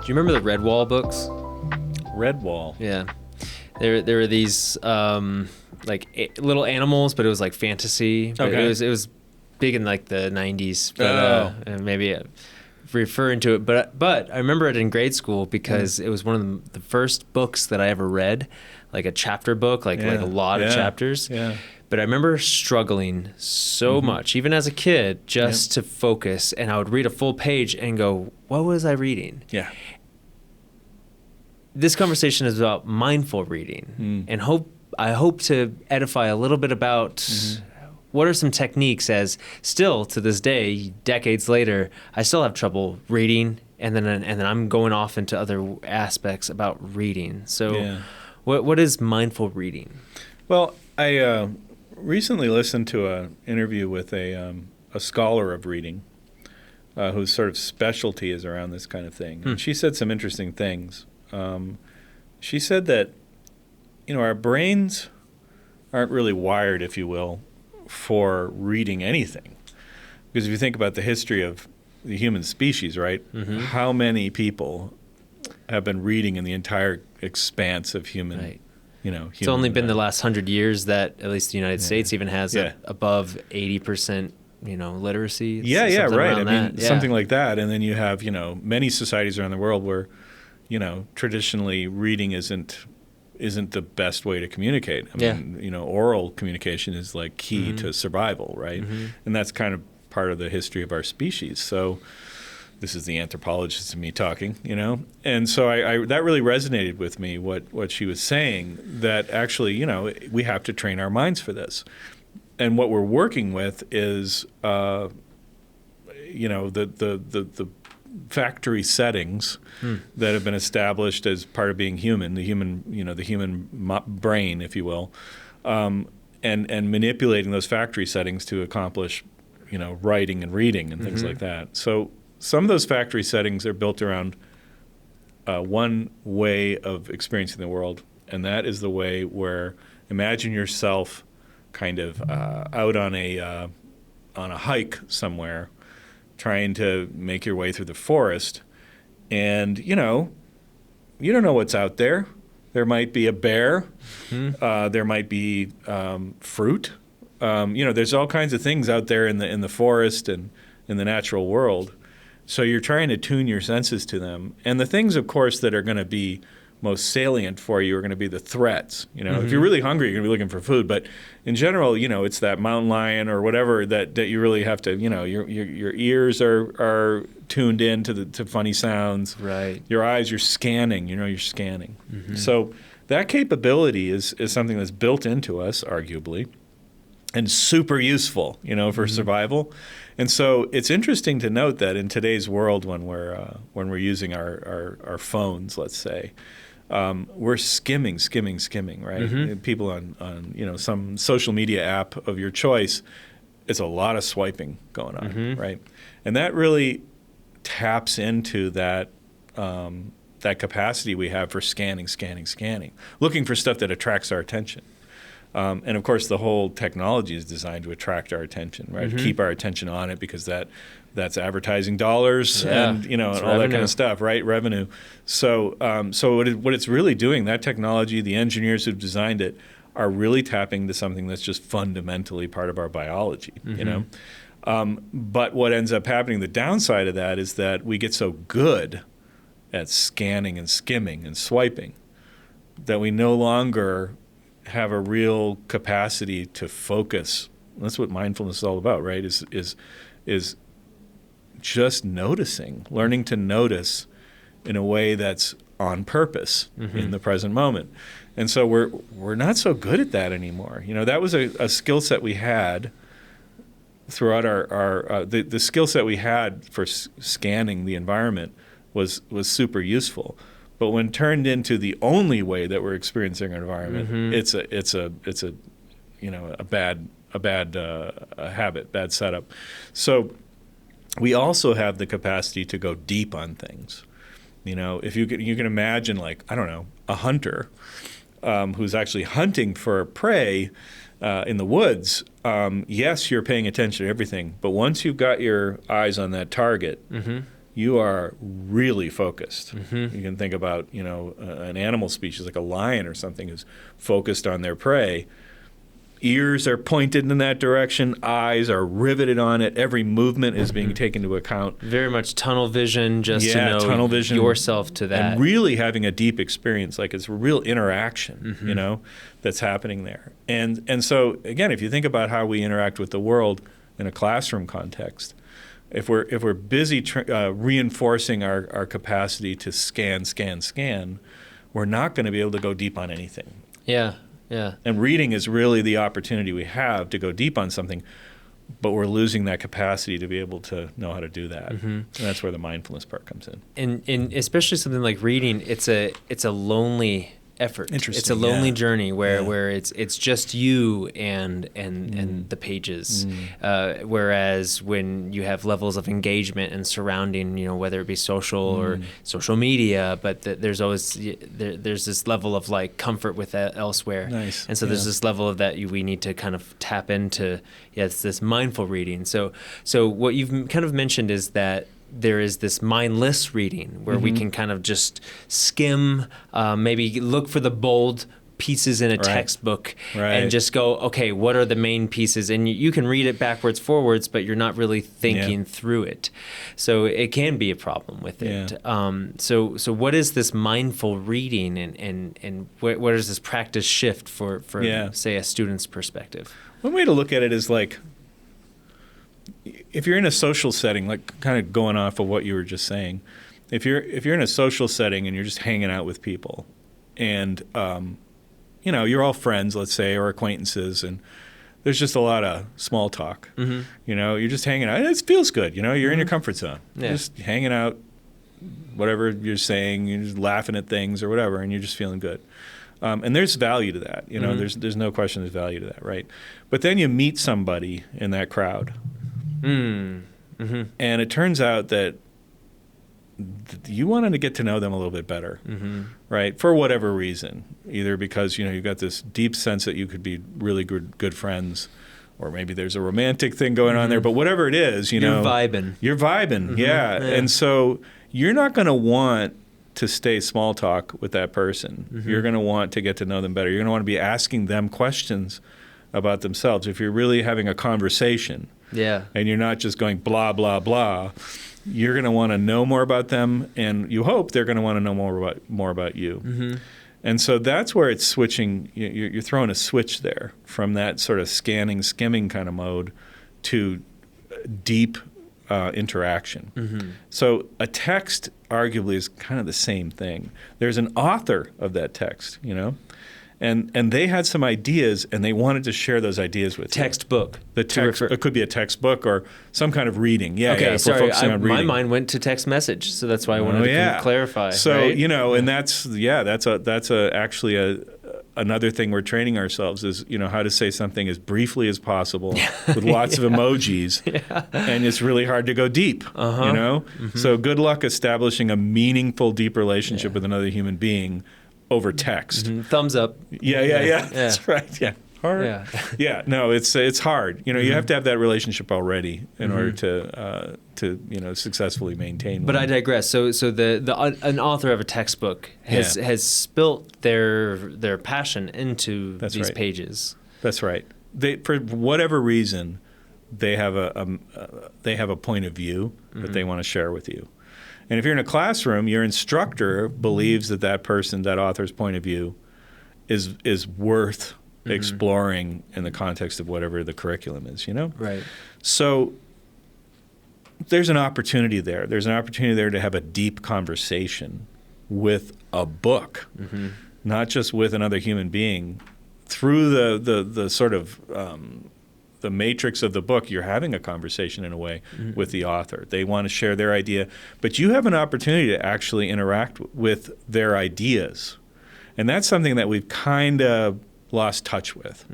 you remember the Redwall books? Redwall. Yeah. There were these little animals, but it was like fantasy. But Okay. It was big in like the 90s. But, maybe referring to it. But I remember it in grade school because it was one of the first books that I ever read, like a chapter book, like a lot of chapters. Yeah. But I remember struggling so much, even as a kid, just to focus. And I would read a full page and go, what was I reading? Yeah. This conversation is about mindful reading, and I hope to edify a little bit about what are some techniques, as still to this day, decades later, I still have trouble reading, and then I'm going off into other aspects about reading. So what is mindful reading? Well, I recently listened to an interview with a scholar of reading whose sort of specialty is around this kind of thing. And she said some interesting things. She said that, our brains aren't really wired, if you will, for reading anything. Because if you think about the history of the human species, right, how many people have been reading in the entire expanse of human, It's only been the last 100 years that at least the United States even has above 80%, literacy. Right. I mean, something like that. And then you have, many societies around the world where, traditionally reading isn't the best way to communicate. I mean, oral communication is like key to survival, right? And that's kind of part of the history of our species. So this is the anthropologist in me talking, And so I that really resonated with me, what she was saying, that actually, we have to train our minds for this. And what we're working with is, the factory settings that have been established as part of being human, the human brain, if you will, and manipulating those factory settings to accomplish, writing and reading and things like that. So some of those factory settings are built around one way of experiencing the world, and that is the way where imagine yourself kind of out on a hike somewhere, trying to make your way through the forest, and you don't know what's out there. There might be a bear. There might be fruit. There's all kinds of things out there in the forest and in the natural world. So you're trying to tune your senses to them. And the things, of course, that are going to be most salient for you are going to be the threats. If you're really hungry, you're going to be looking for food. But in general, it's that mountain lion or whatever that you really have to. Your ears are tuned in to funny sounds. Right. Your eyes, you're scanning. You're scanning. So that capability is something that's built into us, arguably, and super useful. For survival. And so it's interesting to note that in today's world, when we're using our phones, let's say, we're skimming, right? People on some social media app of your choice, it's a lot of swiping going on, right? And that really taps into that capacity we have for scanning, looking for stuff that attracts our attention. And of course, the whole technology is designed to attract our attention, right? Keep our attention on it, because that's advertising dollars and and all revenue. that kind of stuff, right? Revenue. So what it's really doing, that technology, the engineers who've designed it, are really tapping into something that's just fundamentally part of our biology. But what ends up happening, the downside of that, is that we get so good at scanning and skimming and swiping that we no longer have a real capacity to focus. That's what mindfulness is all about, right? Is just noticing, learning to notice in a way that's on purpose in the present moment. And so we're not so good at that anymore. That was a skill set we had throughout the skill set we had for scanning the environment was super useful. But when turned into the only way that we're experiencing our environment, it's a bad habit, bad setup. So we also have the capacity to go deep on things. If you can imagine, like, I don't know, a hunter who's actually hunting for prey in the woods. Yes, you're paying attention to everything, but once you've got your eyes on that target, you are really focused. You can think about, an animal species like a lion or something who's focused on their prey. Ears are pointed in that direction. Eyes are riveted on it. Every movement is being taken into account. Very much tunnel vision, just to know tunnel vision, yourself to that. And really having a deep experience, like it's a real interaction, that's happening there. And so, again, if you think about how we interact with the world in a classroom context, if we're busy reinforcing our capacity to scan, we're not going to be able to go deep on anything. Yeah. And reading is really the opportunity we have to go deep on something, but we're losing that capacity to be able to know how to do that. And that's where the mindfulness part comes in. And especially something like reading, it's a lonely effort. It's a lonely journey where it's just you and the pages. Whereas when you have levels of engagement and surrounding, whether it be social or social media, but there's always there's this level of like comfort with that elsewhere. Nice. And so there's this level of that we need to kind of tap into. It's this mindful reading. So what you've kind of mentioned is that there is this mindless reading where we can kind of just skim, maybe look for the bold pieces in a textbook and just go, okay, what are the main pieces? And you can read it backwards, forwards, but you're not really thinking through it. So it can be a problem with it. So what is this mindful reading and where does this practice shift for say, a student's perspective? One way to look at it is like, if you're in a social setting, like kind of going off of what you were just saying, if you're in a social setting and you're just hanging out with people, and you're all friends, let's say, or acquaintances, and there's just a lot of small talk. You're just hanging out. It feels good. You're in your comfort zone. You're just hanging out, whatever you're saying, you're just laughing at things or whatever, and you're just feeling good. And there's value to that. There's no question there's value to that, right? But then you meet somebody in that crowd. And it turns out that you wanted to get to know them a little bit better, right? For whatever reason, either because you've got this deep sense that you could be really good friends, or maybe there's a romantic thing going on there. But whatever it is, you're vibing, yeah. And so you're not going to want to stay small talk with that person. You're going to want to get to know them better. You're going to want to be asking them questions about themselves. If you're really having a conversation. And you're not just going blah, blah, blah. You're going to want to know more about them, and you hope they're going to want to know more about you. And so that's where it's switching. You're throwing a switch there from that sort of scanning, skimming kind of mode to deep interaction. So a text arguably is kind of the same thing. There's an author of that text, And they had some ideas, and they wanted to share those ideas with textbook. The text. It could be a texextbook or some kind of reading. Okay, sorry. We're focusing on reading. My mind went to text message, so that's why I wanted to clarify. So right? and that's actually another thing we're training ourselves is how to say something as briefly as possible with lots of emojis, and it's really hard to go deep. So good luck establishing a meaningful, deep relationship with another human being over text. Thumbs up. Yeah. That's right. Yeah. Hard. Yeah. No, it's hard. You have to have that relationship already in order to successfully maintain. But I digress. So an author of a textbook has spilt their passion into these pages. That's right. They, for whatever reason, they have a point of view that they want to share with you. And if you're in a classroom, your instructor believes that author's point of view is worth exploring in the context of whatever the curriculum is, Right. So there's an opportunity there. There's an opportunity there to have a deep conversation with a book, not just with another human being. Through the sort of the matrix of the book, you're having a conversation in a way with the author. They want to share their idea, but you have an opportunity to actually interact with their ideas. And that's something that we've kind of lost touch with,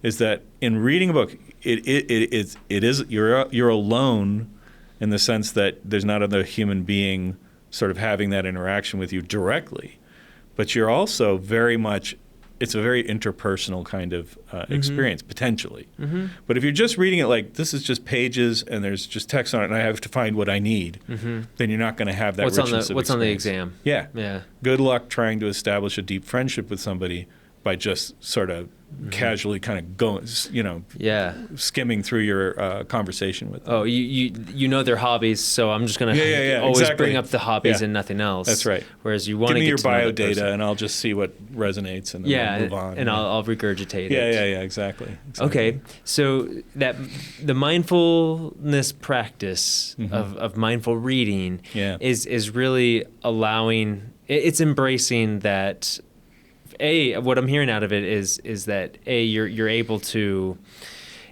is that in reading a book, you're alone in the sense that there's not another human being sort of having that interaction with you directly, but you're also very much it's a very interpersonal kind of experience, potentially. But if you're just reading it like this is just pages and there's just text on it and I have to find what I need, then you're not going to have that richness of What's on the experience. exam? Yeah. Good luck trying to establish a deep friendship with somebody by just sort of casually kind of going, skimming through your conversation with them. Oh, you know their hobbies, so I'm just going to always bring up the hobbies and nothing else. That's right. Whereas you want to give me your bio data, data, and I'll just see what resonates, and then I'll move on. And I'll regurgitate it. Yeah, exactly. Okay, so the mindfulness practice of mindful reading is really allowing. It's embracing that. What I'm hearing out of it is that you're able to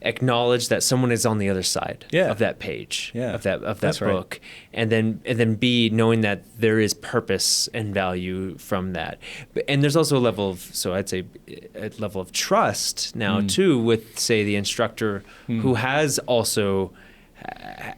acknowledge that someone is on the other side of that page, of that book, right. and then B, knowing that there is purpose and value from that. And there's also a level of trust now too with, say, the instructor who has also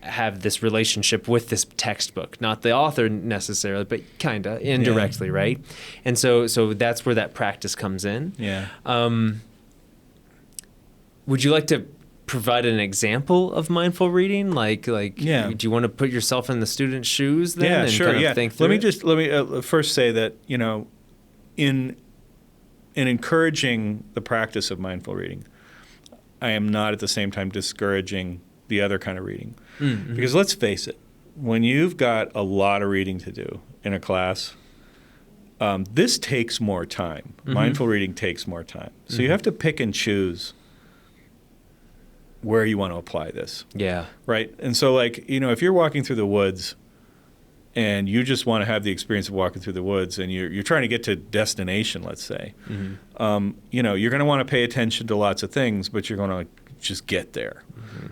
have this relationship with this textbook, not the author necessarily, but kind of indirectly, right? And so that's where that practice comes in. Yeah. Would you like to provide an example of mindful reading? Like, do you want to put yourself in the student's shoes then? Yeah, sure. Kind of think through Let me first say that in encouraging the practice of mindful reading, I am not at the same time discouraging the other kind of reading. Because let's face it, when you've got a lot of reading to do in a class, this takes more time. Mindful reading takes more time. So you have to pick and choose where you want to apply this. Yeah. Right? And so, if you're walking through the woods and you just want to have the experience of walking through the woods and you're trying to get to destination, let's say, you're going to want to pay attention to lots of things, but you're going to just get there,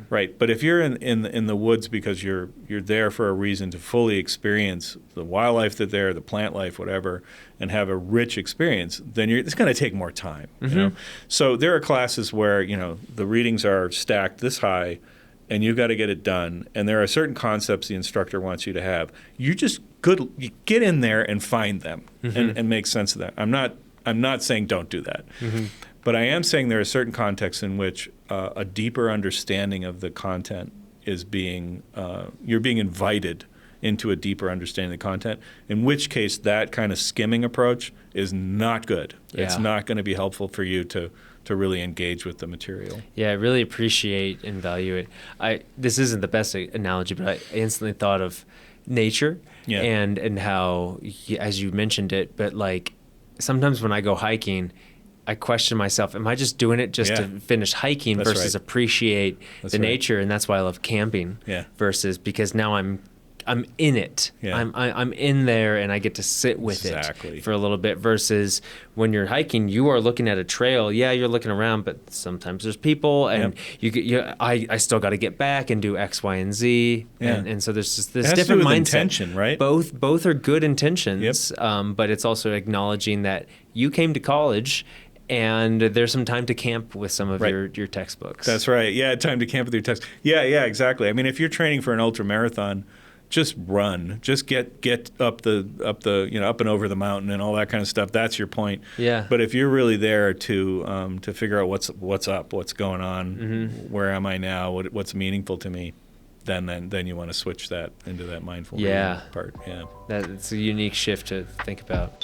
right? But if you're in the woods because you're there for a reason to fully experience the wildlife that's there, the plant life, whatever, and have a rich experience, then it's going to take more time. You know? So there are classes where the readings are stacked this high, and you've got to get it done. And there are certain concepts the instructor wants you to have. You get in there and find them and make sense of that. I'm not saying don't do that. But I am saying there are certain contexts in which a deeper understanding of the content is you're being invited into a deeper understanding of the content, in which case that kind of skimming approach is not good. Yeah. It's not going to be helpful for you to really engage with the material. Yeah, I really appreciate and value it. This isn't the best analogy, but I instantly thought of nature and how, as you mentioned it, but sometimes when I go hiking, I question myself, am I just doing it just to finish hiking versus appreciate the nature? And that's why I love camping versus because now I'm in it. Yeah. I'm in there and I get to sit with it for a little bit versus when you're hiking, you are looking at a trail. Yeah, you're looking around, but sometimes there's people and I still got to get back and do X, Y, and Z. And so there's just this different mindset. Intention, right? Both are good intentions, but it's also acknowledging that you came to college and there's some time to camp with some of your textbooks. That's right. Yeah, time to camp with your text. Yeah, exactly. I mean, if you're training for an ultra marathon, just run. Just get up and over the mountain and all that kind of stuff. That's your point. Yeah. But if you're really there to figure out what's up, what's going on, where am I now, what's meaningful to me, then you want to switch that into that mindful reading part. Yeah. That's a unique shift to think about.